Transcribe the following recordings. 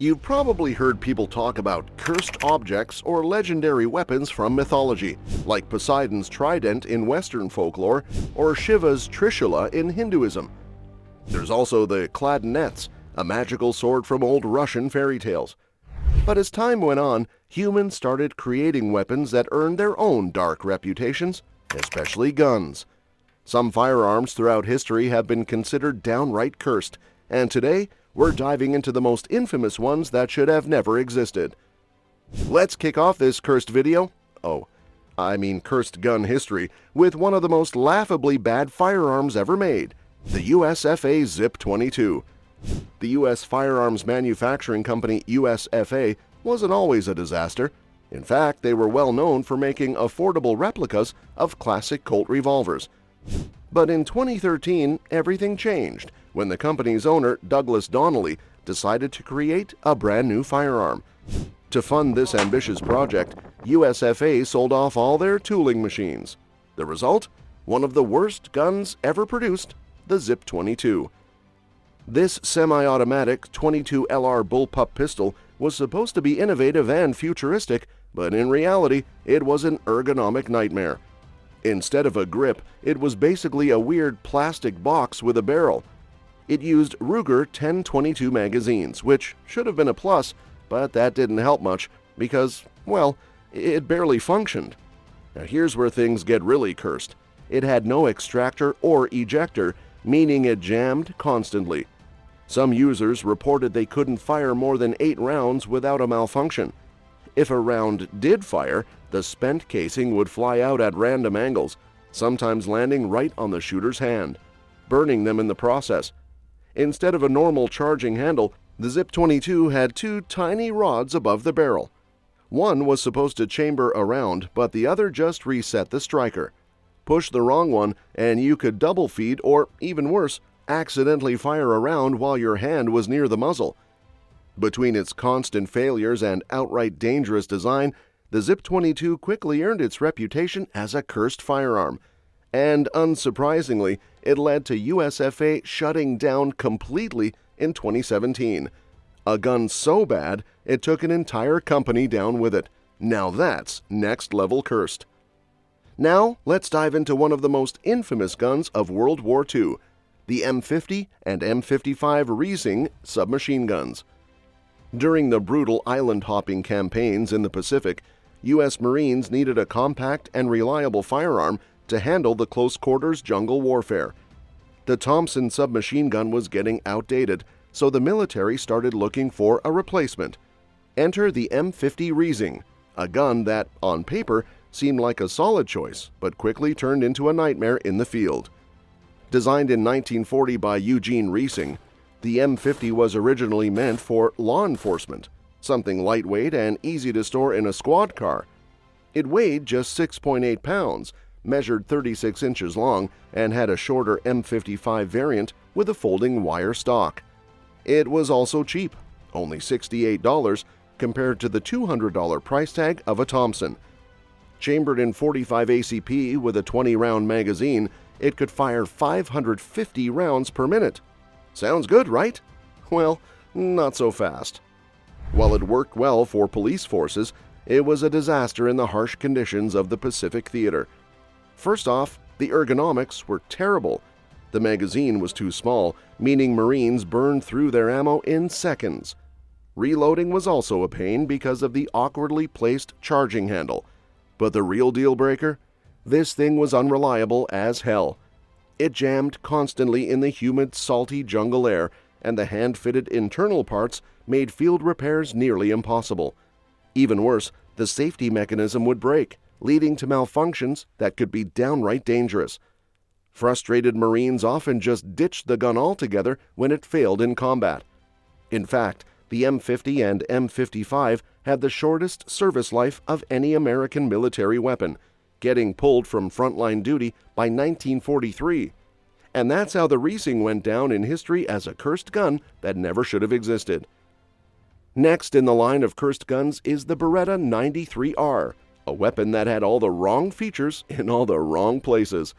You've probably heard people talk about cursed objects or legendary weapons from mythology, like Poseidon's trident in Western folklore or Shiva's trishula in Hinduism. There's also the clarinets, a magical sword from old Russian fairy tales. But as time went on, humans started creating weapons that earned their own dark reputations, especially guns. Some firearms throughout history have been considered downright cursed, and today we're diving into the most infamous ones that should have never existed. Let's kick off this cursed video, cursed gun history, with one of the most laughably bad firearms ever made, the USFA Zip-22. The U.S. firearms manufacturing company USFA wasn't always a disaster. In fact, they were well known for making affordable replicas of classic Colt revolvers. But in 2013, everything changed when the company's owner, Douglas Donnelly, decided to create a brand new firearm. To fund this ambitious project, USFA sold off all their tooling machines. The result? One of the worst guns ever produced, the Zip-22. This semi-automatic 22 LR bullpup pistol was supposed to be innovative and futuristic, but in reality, it was an ergonomic nightmare. Instead of a grip, it was basically a weird plastic box with a barrel. It used Ruger 10-22 magazines, which should have been a plus, but that didn't help much because, well, it barely functioned. Now here's where things get really cursed. It had no extractor or ejector, meaning it jammed constantly. Some users reported they couldn't fire more than 8 rounds without a malfunction. If a round did fire, the spent casing would fly out at random angles, sometimes landing right on the shooter's hand, burning them in the process. Instead of a normal charging handle, the Zip-22 had 2 tiny rods above the barrel. One was supposed to chamber a round, but the other just reset the striker. Push the wrong one, and you could double feed or, even worse, accidentally fire a round while your hand was near the muzzle. Between its constant failures and outright dangerous design, the Zip-22 quickly earned its reputation as a cursed firearm. And unsurprisingly, it led to USFA shutting down completely in 2017. A gun so bad, it took an entire company down with it. Now that's next-level cursed. Now, let's dive into one of the most infamous guns of World War II, the M50 and M55 Riesing submachine guns. During the brutal island-hopping campaigns in the Pacific, U.S. Marines needed a compact and reliable firearm to handle the close-quarters jungle warfare. The Thompson submachine gun was getting outdated, so the military started looking for a replacement. Enter the M50 Riesing, a gun that, on paper, seemed like a solid choice, but quickly turned into a nightmare in the field. Designed in 1940 by Eugene Riesing, the M50 was originally meant for law enforcement, something lightweight and easy to store in a squad car. It weighed just 6.8 pounds, measured 36 inches long, and had a shorter M55 variant with a folding wire stock. It was also cheap, only $68 compared to the $200 price tag of a Thompson. Chambered in 45 ACP with a 20-round magazine, it could fire 550 rounds per minute. Sounds good, right? Well, not so fast. While it worked well for police forces, it was a disaster in the harsh conditions of the Pacific Theater. First off, the ergonomics were terrible. The magazine was too small, meaning Marines burned through their ammo in seconds. Reloading was also a pain because of the awkwardly placed charging handle. But the real deal breaker? This thing was unreliable as hell. It jammed constantly in the humid, salty jungle air, and the hand-fitted internal parts made field repairs nearly impossible. Even worse, the safety mechanism would break, leading to malfunctions that could be downright dangerous. Frustrated Marines often just ditched the gun altogether when it failed in combat. In fact, the M50 and M55 had the shortest service life of any American military weapon, getting pulled from frontline duty by 1943. And that's how the Riesing went down in history as a cursed gun that never should have existed. Next in the line of cursed guns is the Beretta 93R, a weapon that had all the wrong features in all the wrong places.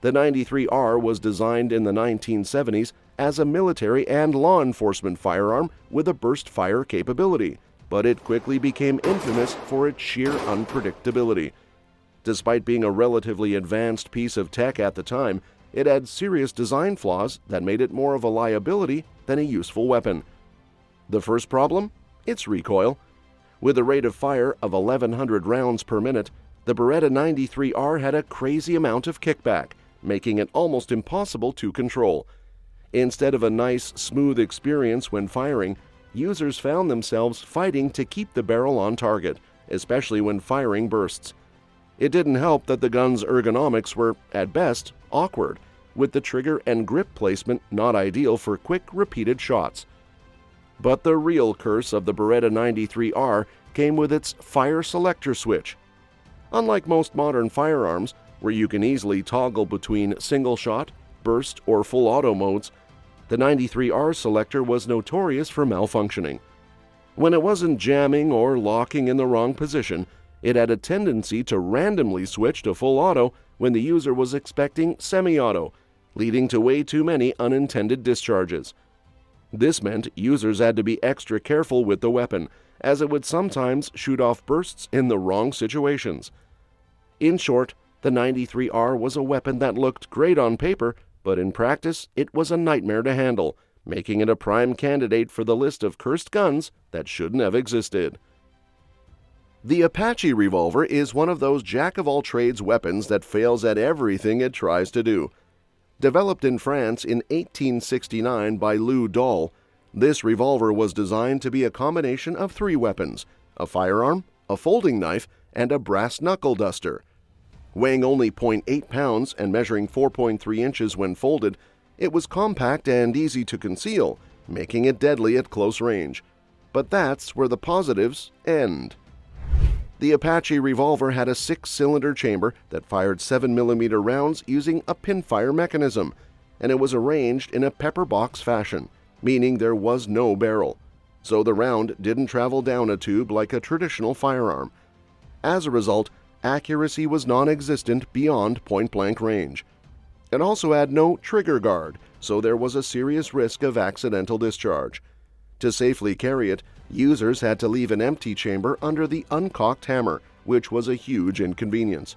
The 93R was designed in the 1970s as a military and law enforcement firearm with a burst fire capability, but it quickly became infamous for its sheer unpredictability. Despite being a relatively advanced piece of tech at the time, it had serious design flaws that made it more of a liability than a useful weapon. The first problem? Its recoil. With a rate of fire of 1,100 rounds per minute, the Beretta 93R had a crazy amount of kickback, making it almost impossible to control. Instead of a nice, smooth experience when firing, users found themselves fighting to keep the barrel on target, especially when firing bursts. It didn't help that the gun's ergonomics were, at best, awkward, with the trigger and grip placement not ideal for quick, repeated shots. But the real curse of the Beretta 93R came with its fire selector switch. Unlike most modern firearms, where you can easily toggle between single shot, burst, or full auto modes, the 93R selector was notorious for malfunctioning. When it wasn't jamming or locking in the wrong position, it had a tendency to randomly switch to full auto when the user was expecting semi-auto, leading to way too many unintended discharges. This meant users had to be extra careful with the weapon, as it would sometimes shoot off bursts in the wrong situations. In short, the 93R was a weapon that looked great on paper, but in practice it was a nightmare to handle, making it a prime candidate for the list of cursed guns that shouldn't have existed. The Apache Revolver is one of those jack-of-all-trades weapons that fails at everything it tries to do. Developed in France in 1869 by Lou Dahl, this revolver was designed to be a combination of 3 weapons: a firearm, a folding knife, and a brass knuckle duster. Weighing only 0.8 pounds and measuring 4.3 inches when folded, it was compact and easy to conceal, making it deadly at close range. But that's where the positives end. The Apache Revolver had a 6-cylinder chamber that fired 7mm rounds using a pinfire mechanism, and it was arranged in a pepper box fashion, meaning there was no barrel, so the round didn't travel down a tube like a traditional firearm. As a result, accuracy was non-existent beyond point-blank range. It also had no trigger guard, so there was a serious risk of accidental discharge. To safely carry it, users had to leave an empty chamber under the uncocked hammer, which was a huge inconvenience.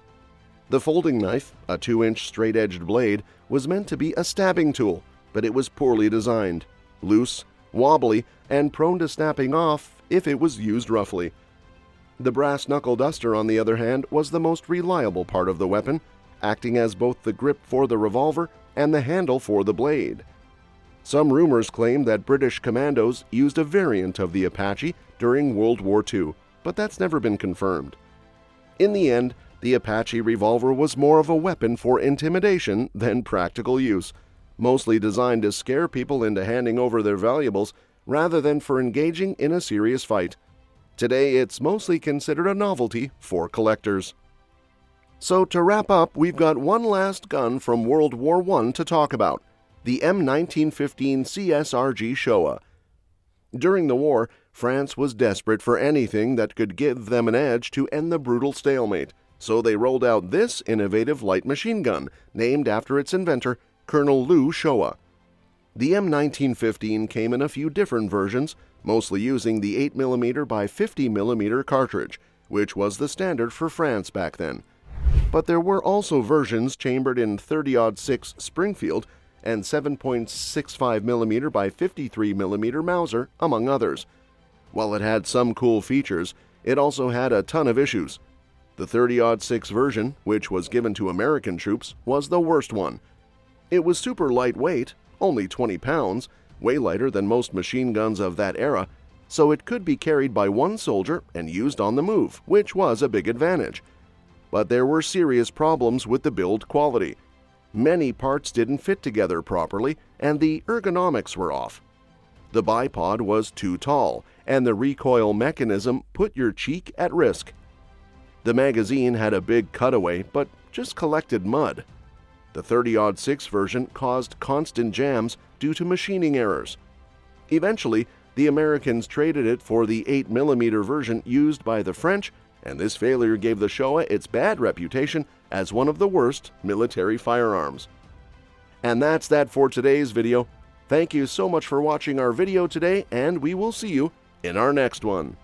The folding knife, a 2-inch straight-edged blade, was meant to be a stabbing tool, but it was poorly designed, loose, wobbly, and prone to snapping off if it was used roughly. The brass knuckle duster, on the other hand, was the most reliable part of the weapon, acting as both the grip for the revolver and the handle for the blade. Some rumors claim that British commandos used a variant of the Apache during World War II, but that's never been confirmed. In the end, the Apache Revolver was more of a weapon for intimidation than practical use, mostly designed to scare people into handing over their valuables rather than for engaging in a serious fight. Today, it's mostly considered a novelty for collectors. So to wrap up, we've got one last gun from World War I to talk about: the M1915 CSRG SHOA. During the war, France was desperate for anything that could give them an edge to end the brutal stalemate, so they rolled out this innovative light machine gun, named after its inventor, Colonel Lou SHOA. The M1915 came in a few different versions, mostly using the 8mm by 50mm cartridge, which was the standard for France back then. But there were also versions chambered in 30-06 Springfield and 7.65mm by 53mm Mauser, among others. While it had some cool features, it also had a ton of issues. The 30-06 version, which was given to American troops, was the worst one. It was super lightweight, only 20 pounds, way lighter than most machine guns of that era, so it could be carried by one soldier and used on the move, which was a big advantage. But there were serious problems with the build quality. Many parts didn't fit together properly, and the ergonomics were off. The bipod was too tall, and the recoil mechanism put your cheek at risk. The magazine had a big cutaway, but just collected mud. The 30-06 version caused constant jams due to machining errors. Eventually, the Americans traded it for the 8mm version used by the French, and this failure gave the SHOA its bad reputation as one of the worst military firearms. And that's that for today's video. Thank you so much for watching our video today, and we will see you in our next one.